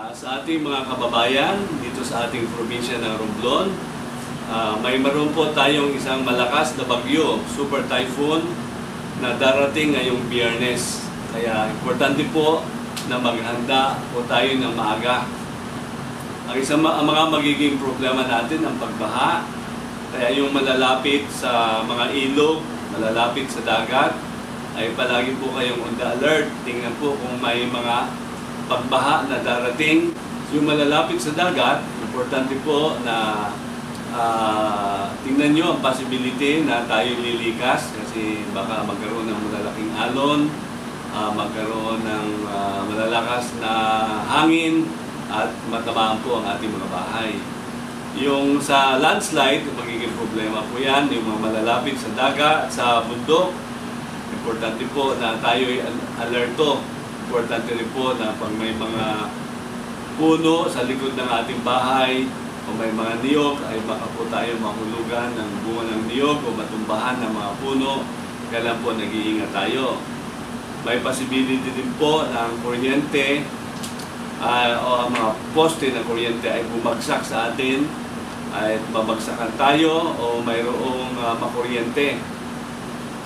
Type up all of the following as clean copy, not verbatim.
Sa ating mga kababayan dito sa ating probinsya ng Romblon, mayroon po tayong isang malakas na bagyo, super typhoon, na darating ngayong Biyernes. Kaya importante po na maghanda po tayo ng maaga. Ang mga magiging problema natin ang pagbaha, kaya yung malalapit sa mga ilog, malalapit sa dagat, ay palagi po kayong on the alert. Tingnan po kung may mga pagbaha na darating. Yung malalapit sa dagat, importante po na tingnan nyo ang possibility na tayo lilikas kasi baka magkaroon ng malalaking alon, magkaroon ng malalakas na hangin at matamaan po ang ating mga bahay. Yung sa landslide, magiging problema po yan, yung mga malalapit sa dagat, sa bundok. Importante po na tayo'y alerto. Importante rin po na pag may mga puno sa likod ng ating bahay o may mga niyog, ay baka po tayo mahulugan ng bunga ng niyog o matumbahan ng mga puno. Kailan po nag-iingat tayo. May possibility din po ng kuryente o ang mga poste ng kuryente ay bumagsak sa atin, ay babagsakan tayo o mayroong makuryente.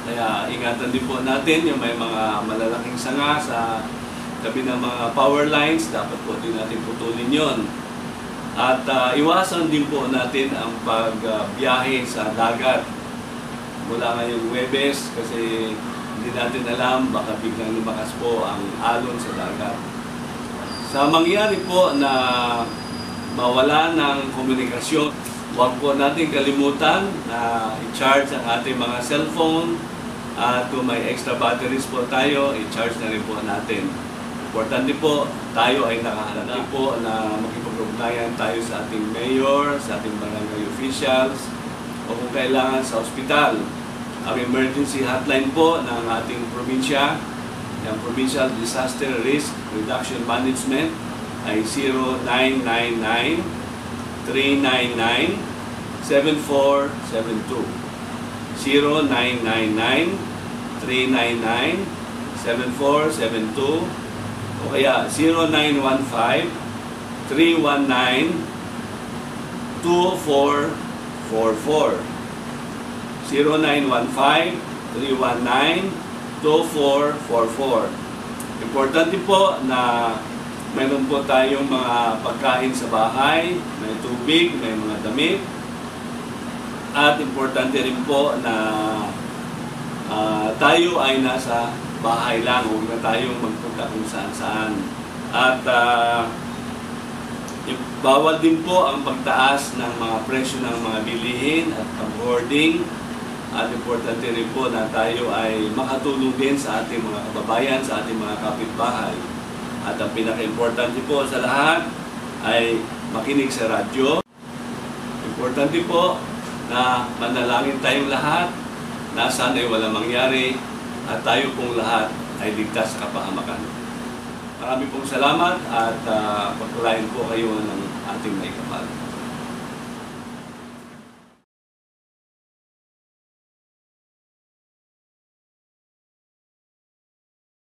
Kaya ingatan din po natin yung may mga malalaking sanga sa tabi ng mga power lines, dapat po din natin putulin yon. At iwasan din po natin ang pagbiyahe sa dagat mula ngayong Huwebes kasi hindi natin alam, baka biglang lumakas po ang alon sa dagat. Sa mangyari po na mawala ng komunikasyon, huwag po natin kalimutan na i-charge ang ating mga cellphone at kung may extra batteries po tayo, i-charge na rin po natin. Importante po, tayo ay nakahalata po na makipag-ugnayan tayo sa ating mayor, sa ating barangay officials, o kung kailangan sa ospital. Ang emergency hotline po ng ating probinsya, yung Provincial Disaster Risk Reduction Management, ay 0999-399-7472. 0999-399-7472 o kaya 0915-319-2444. 0915-319-2444. Importante po na mayroon po tayong mga pagkain sa bahay, may tubig, may mga damit. At importante rin po na tayo ay nasa bahay lang, huwag na tayong magpunta kung saan-saan. At bawal din po ang pagtaas ng mga presyo ng mga bilihin at pag-hoarding. At importante rin po na tayo ay makatulong din sa ating mga kababayan, sa ating mga kapitbahay. At ang pinaka-importante po sa lahat ay makinig sa radyo. Importante po na manalangin tayong lahat na sana'y walang mangyari at tayo pong lahat ay ligtas sa kapahamakan. Marami pong salamat at pagpalain po kayo ng ating may kapal.